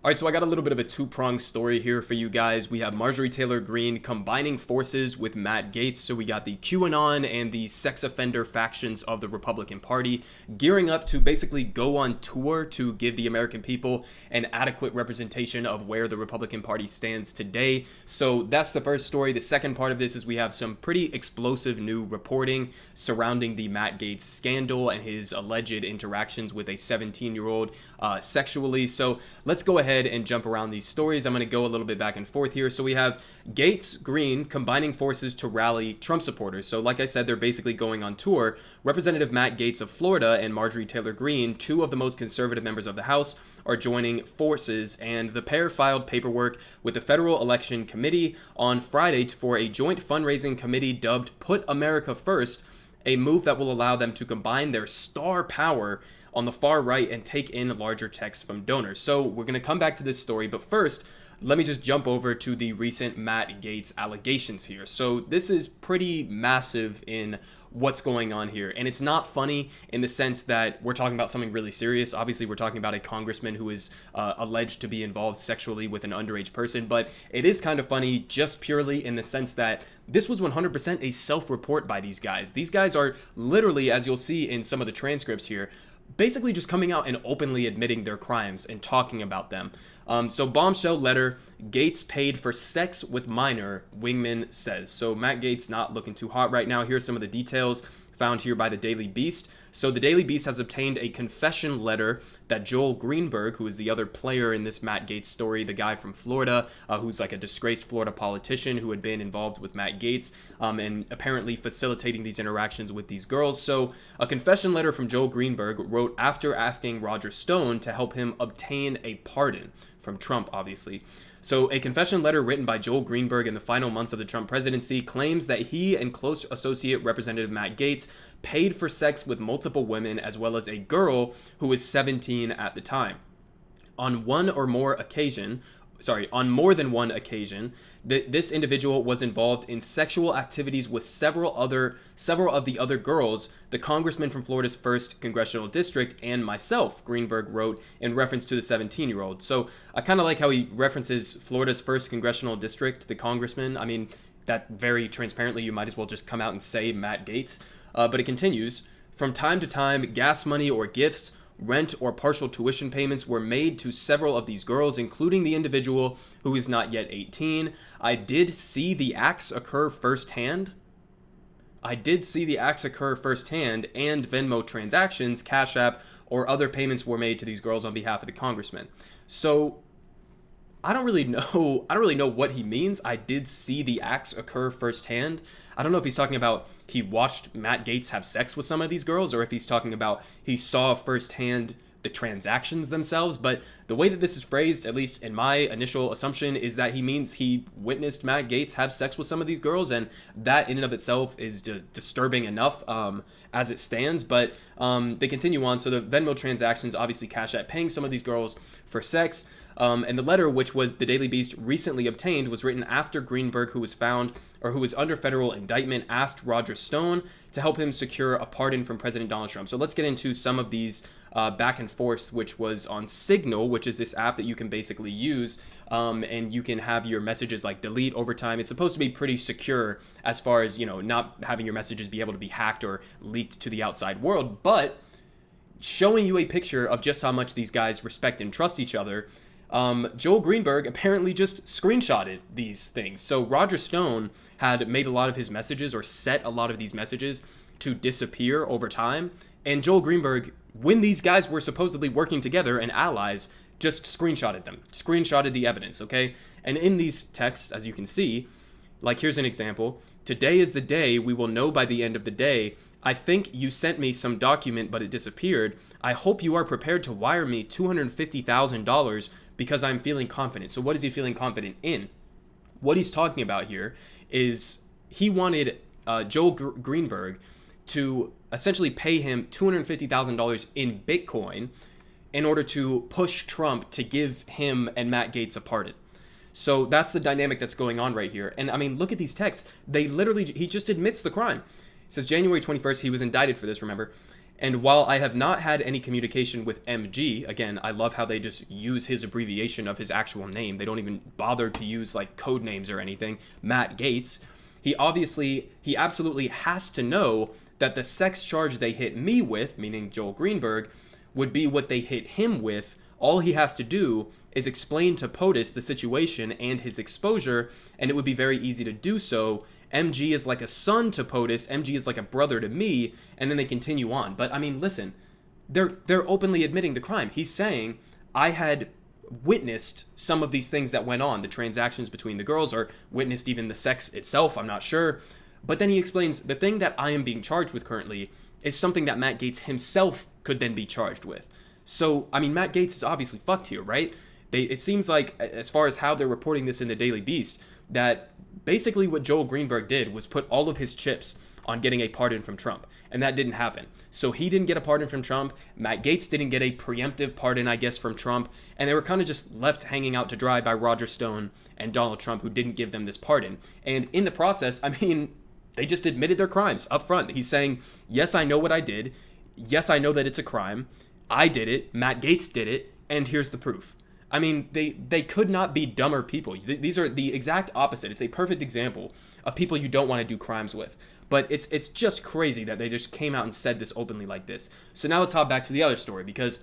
All right, so I got a little bit of a two-pronged story here for you guys. We have Marjorie Taylor Greene combining forces with Matt Gaetz. So we got the QAnon and the sex offender factions of the Republican Party gearing up to basically go on tour to give the American people an adequate representation of where the Republican Party stands today. So that's the first story. The second part of this is we have some pretty explosive new reporting surrounding the Matt Gaetz scandal and his alleged interactions with a 17-year-old sexually. So let's go ahead and jump around these stories. I'm going to go a little bit back and forth here. So we have Gaetz, Greene combining forces to rally Trump supporters. So like I said, they're basically going on tour. Representative Matt Gaetz of Florida and Marjorie Taylor Greene, two of the most conservative members of the House, are joining forces, and the pair filed paperwork with the Federal Election Committee on Friday for a joint fundraising committee dubbed Put America First, a move that will allow them to combine their star power on the far right and take in larger checks from donors. So we're going to come back to this story, but first, let me just jump over to the recent Matt Gaetz allegations here. So this is pretty massive in what's going on here, and it's not funny in the sense that we're talking about something really serious. Obviously, we're talking about a congressman who is alleged to be involved sexually with an underage person, but it is kind of funny just purely in the sense that this was 100% a self-report by these guys. These guys are literally, as you'll see in some of the transcripts here, basically just coming out and openly admitting their crimes and talking about them. So bombshell letter, Gaetz paid for sex with minor, Wingman says. So Matt Gaetz not looking too hot right now. Here's some of the details found here by the Daily Beast. So the Daily Beast has obtained a confession letter that Joel Greenberg, who is the other player in this Matt Gaetz story, the guy from Florida, who's like a disgraced Florida politician who had been involved with Matt Gaetz and apparently facilitating these interactions with these girls. So a confession letter from Joel Greenberg wrote after asking Roger Stone to help him obtain a pardon from Trump, obviously. So a confession letter written by Joel Greenberg in the final months of the Trump presidency claims that he and close associate Representative Matt Gaetz paid for sex with multiple women as well as a girl who was 17 at the time. On more than one occasion, this individual was involved in sexual activities with several of the other girls, the congressman from Florida's 1st congressional district, and myself, Greenberg wrote in reference to the 17-year-old. So I kind of like how he references Florida's 1st congressional district, the congressman. I mean, that very transparently, you might as well just come out and say Matt Gaetz. But it continues, from time to time, gas money or gifts, rent or partial tuition payments were made to several of these girls, including the individual who is not yet 18. I did see the acts occur firsthand. And Venmo transactions, Cash App, or other payments were made to these girls on behalf of the congressman. So I don't really know what he means. I did see the acts occur firsthand. I don't know if he's talking about he watched Matt Gaetz have sex with some of these girls, or if he's talking about he saw firsthand the transactions themselves. But the way that this is phrased, at least in my initial assumption, is that he means he witnessed Matt Gaetz have sex with some of these girls, and that in and of itself is disturbing enough as it stands. But they continue on. So the Venmo transactions, obviously Cash App paying some of these girls for sex. And the letter, which was the Daily Beast recently obtained, was written after Greenberg, who was under federal indictment, asked Roger Stone to help him secure a pardon from President Donald Trump. So let's get into some of these back and forth, which was on Signal, which is this app that you can basically use, and you can have your messages like delete over time. It's supposed to be pretty secure as far as, not having your messages be able to be hacked or leaked to the outside world, but showing you a picture of just how much these guys respect and trust each other. Joel Greenberg apparently just screenshotted these things. So Roger Stone had made a lot of his messages or set a lot of these messages to disappear over time. And Joel Greenberg, when these guys were supposedly working together and allies, just screenshotted the evidence, okay? And in these texts, as you can see, like here's an example. Today is the day we will know by the end of the day. I think you sent me some document, but it disappeared. I hope you are prepared to wire me $250,000 because I'm feeling confident. So what is he feeling confident in? What he's talking about here is he wanted Joel Greenberg to essentially pay him $250,000 in Bitcoin in order to push Trump to give him and Matt Gaetz a pardon. So that's the dynamic that's going on right here. And I mean, look at these texts. He just admits the crime. It says January 21st, he was indicted for this, remember? And while I have not had any communication with MG, again, I love how they just use his abbreviation of his actual name. They don't even bother to use like code names or anything. Matt Gaetz. He absolutely has to know that the sex charge they hit me with, meaning Joel Greenberg, would be what they hit him with. All he has to do is explain to POTUS the situation and his exposure, and it would be very easy to do so. MG is like a son to POTUS, MG is like a brother to me, and then they continue on. But I mean, listen, they're openly admitting the crime. He's saying, I had witnessed some of these things that went on, the transactions between the girls, or witnessed even the sex itself, I'm not sure. But then he explains, the thing that I am being charged with currently is something that Matt Gaetz himself could then be charged with. So, I mean, Matt Gaetz is obviously fucked here, right? It seems like, as far as how they're reporting this in the Daily Beast, that basically what Joel Greenberg did was put all of his chips on getting a pardon from Trump, and that didn't happen. So he didn't get a pardon from Trump, Matt Gaetz didn't get a preemptive pardon, I guess, from Trump, and they were kind of just left hanging out to dry by Roger Stone and Donald Trump, who didn't give them this pardon. And in the process, I mean, they just admitted their crimes up front. He's saying, yes, I know what I did. Yes, I know that it's a crime. I did it. Matt Gaetz did it. And here's the proof. I mean, they could not be dumber people. These are the exact opposite. It's a perfect example of people you don't want to do crimes with. But it's just crazy that they just came out and said this openly like this. So now let's hop back to the other story, because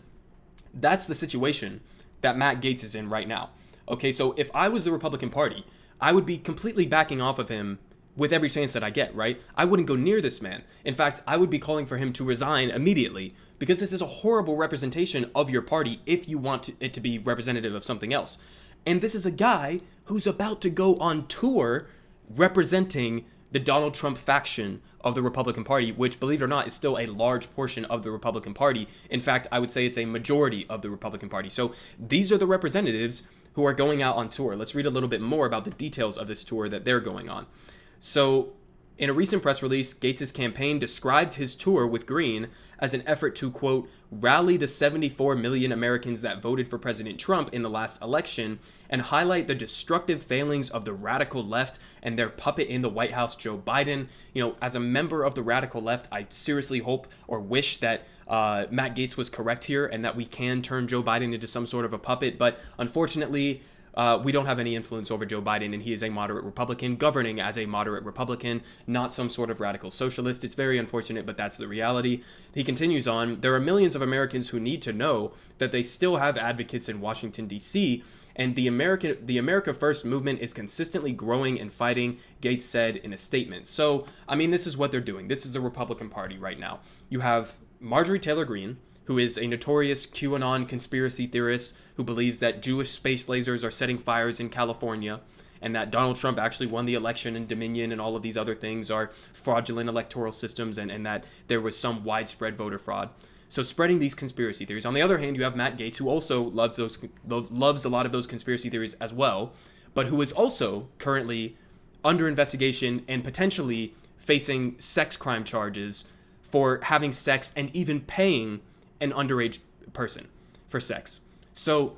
that's the situation that Matt Gaetz is in right now. Okay, so if I was the Republican Party, I would be completely backing off of him with every chance that I get, right? I wouldn't go near this man. In fact, I would be calling for him to resign immediately, because this is a horrible representation of your party if you want it to be representative of something else. And this is a guy who's about to go on tour representing the Donald Trump faction of the Republican Party, which, believe it or not, is still a large portion of the Republican Party. In fact, I would say it's a majority of the Republican Party. So these are the representatives who are going out on tour. Let's read a little bit more about the details of this tour that they're going on. So, in a recent press release, Gaetz' campaign described his tour with Greene as an effort to, quote, rally the 74 million Americans that voted for President Trump in the last election and highlight the destructive failings of the radical left and their puppet in the White House, Joe Biden. You know, as a member of the radical left, I seriously hope or wish that Matt Gaetz was correct here and that we can turn Joe Biden into some sort of a puppet. But unfortunately, we don't have any influence over Joe Biden, and he is a moderate Republican, governing as a moderate Republican, not some sort of radical socialist. It's very unfortunate, but that's the reality. He continues on, there are millions of Americans who need to know that they still have advocates in Washington, D.C., and the America First movement is consistently growing and fighting, Gaetz said in a statement. So, I mean, this is what they're doing. This is the Republican Party right now. You have Marjorie Taylor Greene, who is a notorious QAnon conspiracy theorist who believes that Jewish space lasers are setting fires in California and that Donald Trump actually won the election and Dominion and all of these other things are fraudulent electoral systems and that there was some widespread voter fraud. So spreading these conspiracy theories. On the other hand, you have Matt Gaetz, who also loves a lot of those conspiracy theories as well, but who is also currently under investigation and potentially facing sex crime charges for having sex and even paying an underage person for sex. So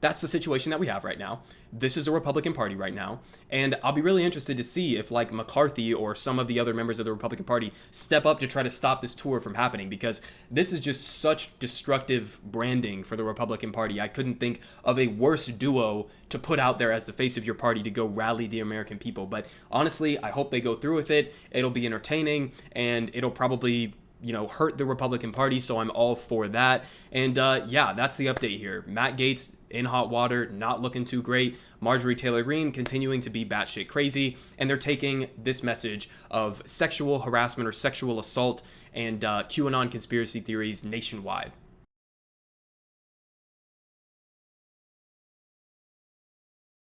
that's the situation that we have right now. This is a Republican Party right now. And I'll be really interested to see if like McCarthy or some of the other members of the Republican Party step up to try to stop this tour from happening, because this is just such destructive branding for the Republican Party. I couldn't think of a worse duo to put out there as the face of your party to go rally the American people. But honestly, I hope they go through with it. It'll be entertaining and it'll probably hurt the Republican Party, so I'm all for that. And yeah, that's the update here. Matt Gaetz in hot water, not looking too great. Marjorie Taylor Greene continuing to be batshit crazy, and they're taking this message of sexual harassment or sexual assault and QAnon conspiracy theories nationwide.